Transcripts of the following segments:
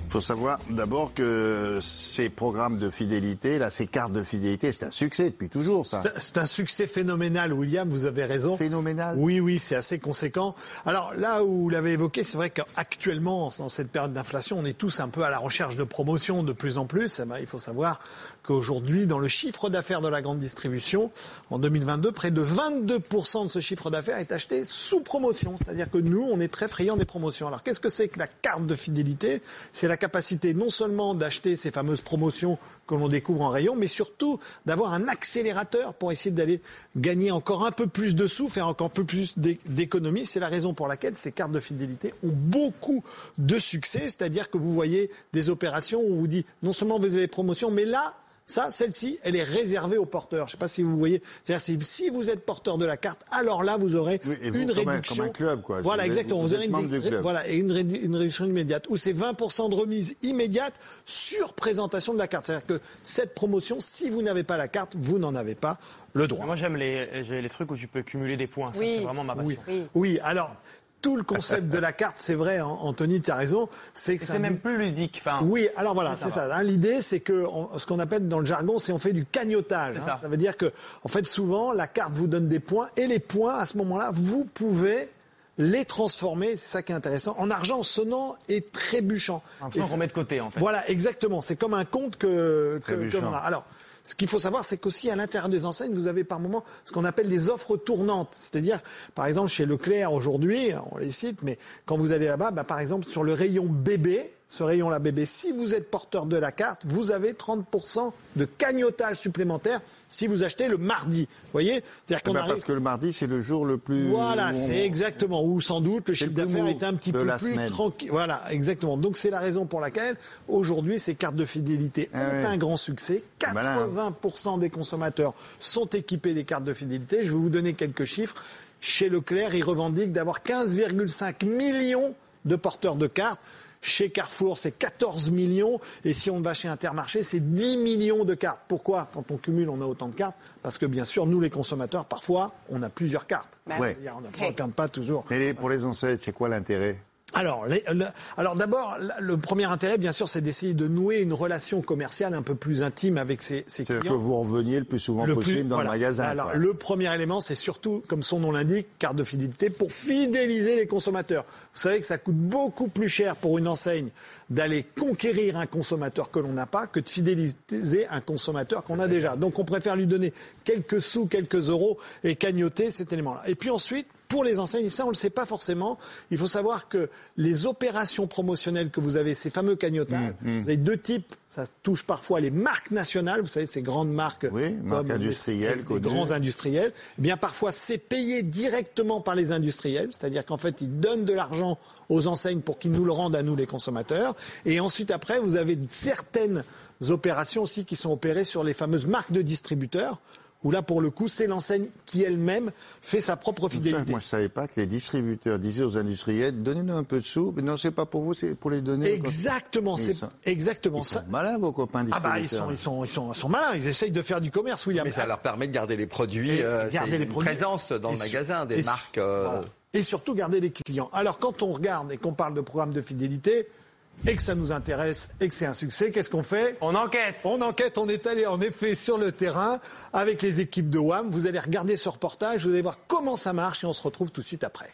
Il faut savoir d'abord que ces programmes de fidélité, là, ces cartes de fidélité, c'est un succès depuis toujours, ça. C'est un succès phénoménal, William, vous avez raison. Phénoménal. Oui, c'est assez conséquent. Alors là où vous l'avez évoqué, c'est vrai qu'actuellement, dans cette période d'inflation, on est tous un peu à la recherche de promotion de plus en plus. Eh ben, il faut savoir qu'aujourd'hui, dans le chiffre d'affaires de la grande distribution, en 2022, près de 22% de ce chiffre d'affaires est acheté sous promotion. C'est-à-dire que nous, on est très friands des promotions. Alors qu'est-ce que c'est que la carte de fidélité ? C'est la capacité non seulement d'acheter ces fameuses promotions que l'on découvre en rayon, mais surtout d'avoir un accélérateur pour essayer d'aller gagner encore un peu plus de sous, faire encore un peu plus d'économies. C'est la raison pour laquelle ces cartes de fidélité ont beaucoup de succès. C'est-à-dire que vous voyez des opérations où on vous dit non seulement vous avez les promotions, mais là, celle-ci, elle est réservée aux porteurs. Je ne sais pas si vous voyez. C'est-à-dire, si vous êtes porteur de la carte, alors là, vous aurez une réduction. Comme un club, quoi. Voilà, exactement. Vous aurez une réduction immédiate. Ou c'est 20% de remise immédiate sur présentation de la carte. C'est-à-dire que cette promotion, si vous n'avez pas la carte, vous n'en avez pas le droit. Moi, j'aime les trucs où tu peux cumuler des points. Oui. Ça, c'est vraiment ma passion. Oui. Alors, tout le concept de la carte, c'est vrai, Anthony, tu as raison. C'est même plus ludique. Oui, alors voilà, c'est ça. L'idée, c'est que ce qu'on appelle dans le jargon, c'est on fait du cagnotage. Ça veut dire que, en fait, souvent, la carte vous donne des points et les points, à ce moment-là, vous pouvez les transformer, c'est ça qui est intéressant, en argent sonnant et trébuchant. Un fonds qu'on met de côté, en fait. Voilà, exactement. C'est comme un compte que l'on a. Alors, ce qu'il faut savoir, c'est qu'aussi à l'intérieur des enseignes, vous avez par moment ce qu'on appelle les offres tournantes. C'est-à-dire, par exemple, chez Leclerc aujourd'hui, on les cite, mais quand vous allez là-bas, par exemple, sur le rayon bébé, ce rayon-là bébé, si vous êtes porteur de la carte, vous avez 30% de cagnotage supplémentaire si vous achetez le mardi. Vous voyez ? C'est-à-dire qu'on parce que le mardi, c'est le jour le plus... Voilà, c'est exactement. Où sans doute le chiffre d'affaires est un petit peu plus tranquille. Voilà, exactement. Donc c'est la raison pour laquelle, aujourd'hui, ces cartes de fidélité ont un grand succès. 80% des consommateurs sont équipés des cartes de fidélité. Je vais vous donner quelques chiffres. Chez Leclerc, ils revendiquent d'avoir 15,5 millions de porteurs de cartes. Chez Carrefour, c'est 14 millions. Et si on va chez Intermarché, c'est 10 millions de cartes. Pourquoi ? Quand on cumule, on a autant de cartes. Parce que, bien sûr, nous, les consommateurs, parfois, on a plusieurs cartes. On ne regarde pas toujours. Mais pour les enseignes, c'est quoi l'intérêt ? Alors d'abord, le premier intérêt, bien sûr, c'est d'essayer de nouer une relation commerciale un peu plus intime avec ses clients. C'est-à-dire que vous reveniez le plus souvent possible dans le magasin. Alors, le premier élément, c'est surtout, comme son nom l'indique, carte de fidélité, pour fidéliser les consommateurs. Vous savez que ça coûte beaucoup plus cher pour une enseigne d'aller conquérir un consommateur que l'on n'a pas que de fidéliser un consommateur qu'on a déjà. Donc, on préfère lui donner quelques sous, quelques euros et cagnoter cet élément-là. Et puis ensuite, pour les enseignes, et ça on ne le sait pas forcément, il faut savoir que les opérations promotionnelles que vous avez, ces fameux cagnotages, vous avez deux types, ça touche parfois les marques nationales, vous savez, ces grandes marques, marques industrielles, les grands industriels, eh bien parfois c'est payé directement par les industriels, c'est-à-dire qu'en fait ils donnent de l'argent aux enseignes pour qu'ils nous le rendent à nous les consommateurs, et ensuite après vous avez certaines opérations aussi qui sont opérées sur les fameuses marques de distributeurs, où là, pour le coup, c'est l'enseigne qui elle-même fait sa propre fidélité. Moi, je ne savais pas que les distributeurs disaient aux industriels, donnez-nous un peu de sous. Mais non, c'est pas pour vous, c'est pour les donner. Exactement, Ils sont malins, vos copains distributeurs. Ils sont malins. Ils essayent de faire du commerce, William. Mais ça leur permet de garder les produits, présence dans le magasin, des marques. Et surtout garder les clients. Alors, quand on regarde et qu'on parle de programme de fidélité, et que ça nous intéresse et que c'est un succès, qu'est-ce qu'on fait ? On enquête, on est allé en effet sur le terrain avec les équipes de WAM. Vous allez regarder ce reportage, vous allez voir comment ça marche et on se retrouve tout de suite après.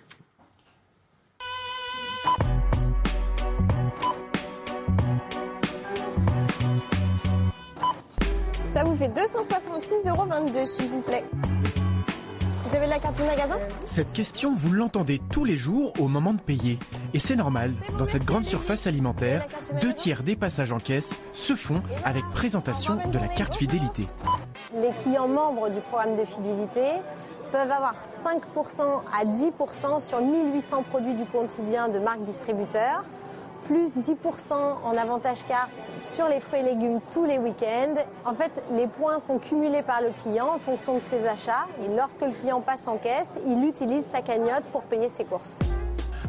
Ça vous fait 266,22 €, s'il vous plaît. Vous avez la carte du magasin ? Cette question, vous l'entendez tous les jours au moment de payer. Et c'est normal, dans cette grande surface alimentaire, 2/3 des passages en caisse se font avec présentation de la carte fidélité. Les clients membres du programme de fidélité peuvent avoir 5% à 10% sur 1800 produits du quotidien de marques distributeurs, plus 10% en avantage carte sur les fruits et légumes tous les week-ends. En fait, les points sont cumulés par le client en fonction de ses achats. Et lorsque le client passe en caisse, il utilise sa cagnotte pour payer ses courses.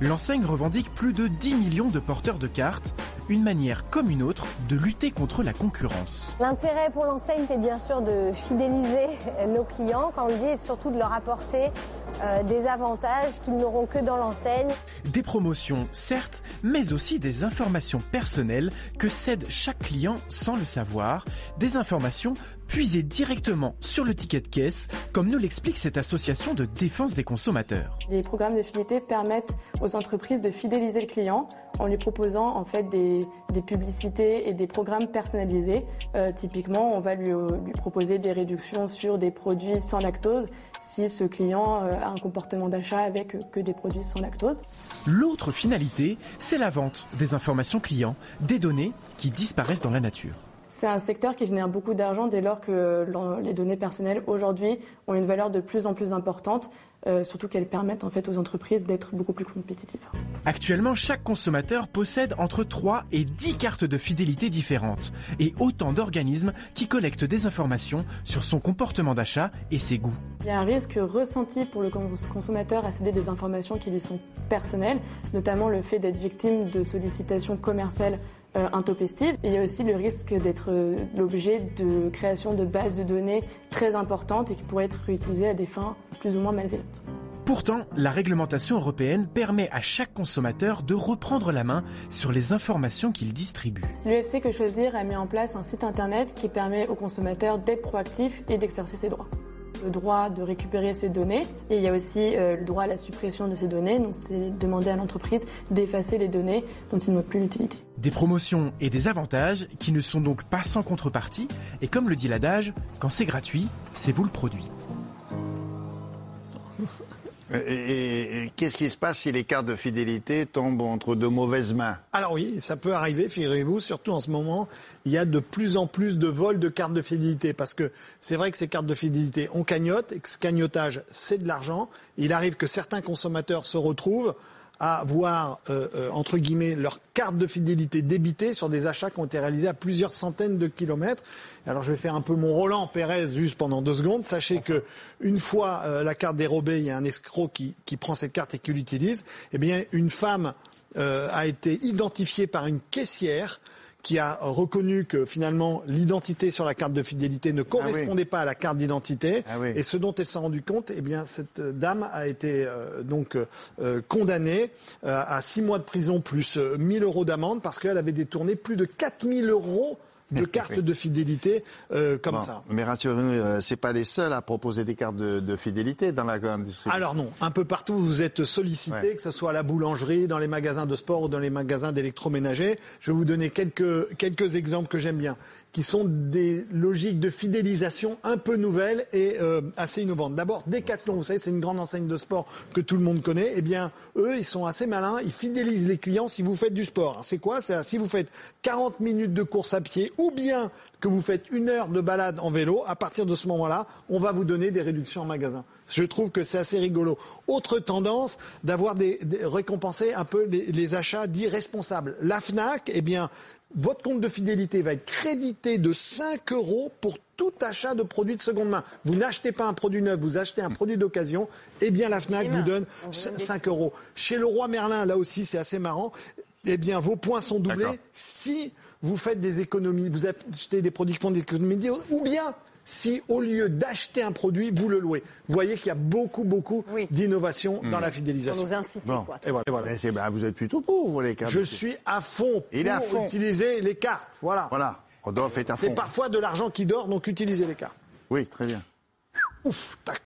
L'enseigne revendique plus de 10 millions de porteurs de cartes, une manière comme une autre de lutter contre la concurrence. L'intérêt pour l'enseigne, c'est bien sûr de fidéliser nos clients, quand on dit, et surtout de leur apporter des avantages qu'ils n'auront que dans l'enseigne. Des promotions, certes, mais aussi des informations personnelles que cède chaque client sans le savoir, des informations puisées directement sur le ticket de caisse, comme nous l'explique cette association de défense des consommateurs. Les programmes de fidélité permettent aux entreprises de fidéliser le client en lui proposant en fait des publicités et des programmes personnalisés. Typiquement, on va lui proposer des réductions sur des produits sans lactose si ce client a un comportement d'achat avec que des produits sans lactose. L'autre finalité, c'est la vente des informations clients, des données qui disparaissent dans la nature. C'est un secteur qui génère beaucoup d'argent dès lors que les données personnelles aujourd'hui ont une valeur de plus en plus importante, surtout qu'elles permettent en fait aux entreprises d'être beaucoup plus compétitives. Actuellement, chaque consommateur possède entre 3 et 10 cartes de fidélité différentes et autant d'organismes qui collectent des informations sur son comportement d'achat et ses goûts. Il y a un risque ressenti pour le consommateur à céder des informations qui lui sont personnelles, notamment le fait d'être victime de sollicitations commerciales intempestives. Et il y a aussi le risque d'être l'objet de création de bases de données très importantes et qui pourraient être utilisées à des fins plus ou moins malveillantes. Pourtant, la réglementation européenne permet à chaque consommateur de reprendre la main sur les informations qu'il distribue. L'UFC Que Choisir a mis en place un site internet qui permet aux consommateurs d'être proactifs et d'exercer ses droits. Le droit de récupérer ces données et il y a aussi le droit à la suppression de ces données, donc c'est demander à l'entreprise d'effacer les données dont ils n'ont plus l'utilité. Des promotions et des avantages qui ne sont donc pas sans contrepartie et comme le dit l'adage, quand c'est gratuit, c'est vous le produit. Et qu'est-ce qui se passe si les cartes de fidélité tombent entre de mauvaises mains? Alors oui, ça peut arriver, figurez-vous, surtout en ce moment, il y a de plus en plus de vols de cartes de fidélité parce que c'est vrai que ces cartes de fidélité, on cagnotte et que ce cagnotage, c'est de l'argent. Il arrive que certains consommateurs se retrouvent à voir, entre guillemets, leur carte de fidélité débitée sur des achats qui ont été réalisés à plusieurs centaines de kilomètres. Alors je vais faire un peu mon Roland Pérez juste pendant 2 secondes. Sachez que une fois la carte dérobée, il y a un escroc qui prend cette carte et qui l'utilise. Eh bien, une femme a été identifiée par une caissière qui a reconnu que finalement l'identité sur la carte de fidélité ne correspondait pas à la carte d'identité et ce dont elle s'est rendue compte, eh bien cette dame a été condamnée à 6 mois de prison plus 1 000 € d'amende parce qu'elle avait détourné plus de 4 000 € de cartes de fidélité comme ça. Mais rassurez-nous, c'est pas les seuls à proposer des cartes de fidélité dans la grande distribution. Alors non, un peu partout vous êtes sollicité, que ce soit à la boulangerie, dans les magasins de sport ou dans les magasins d'électroménager. Je vais vous donner quelques exemples que j'aime bien, qui sont des logiques de fidélisation un peu nouvelles et assez innovantes. D'abord, Decathlon, vous savez, c'est une grande enseigne de sport que tout le monde connaît. Eh bien, eux, ils sont assez malins, ils fidélisent les clients si vous faites du sport. Alors, c'est quoi? C'est si vous faites 40 minutes de course à pied ou bien que vous faites 1 heure de balade en vélo, à partir de ce moment-là, on va vous donner des réductions en magasin. Je trouve que c'est assez rigolo. Autre tendance, d'avoir récompenser un peu les achats dits responsables. La Fnac, eh bien, votre compte de fidélité va être crédité de 5 € pour tout achat de produits de seconde main. Vous n'achetez pas un produit neuf, vous achetez un produit d'occasion, eh bien la Fnac vous donne 5 €. Chez Leroy Merlin, là aussi c'est assez marrant, eh bien vos points sont doublés si vous faites des économies, vous achetez des produits qui font des économies, ou bien si au lieu d'acheter un produit, vous le louez. Vous voyez qu'il y a beaucoup d'innovation dans la fidélisation. Pour nous inciter, quoi. Et voilà. Vous êtes plutôt pour les cartes. Je suis à fond pour utiliser les cartes. Voilà. Rodolphe est à fond. C'est parfois de l'argent qui dort, donc utilisez les cartes. Oui, très bien. Ouf, tac.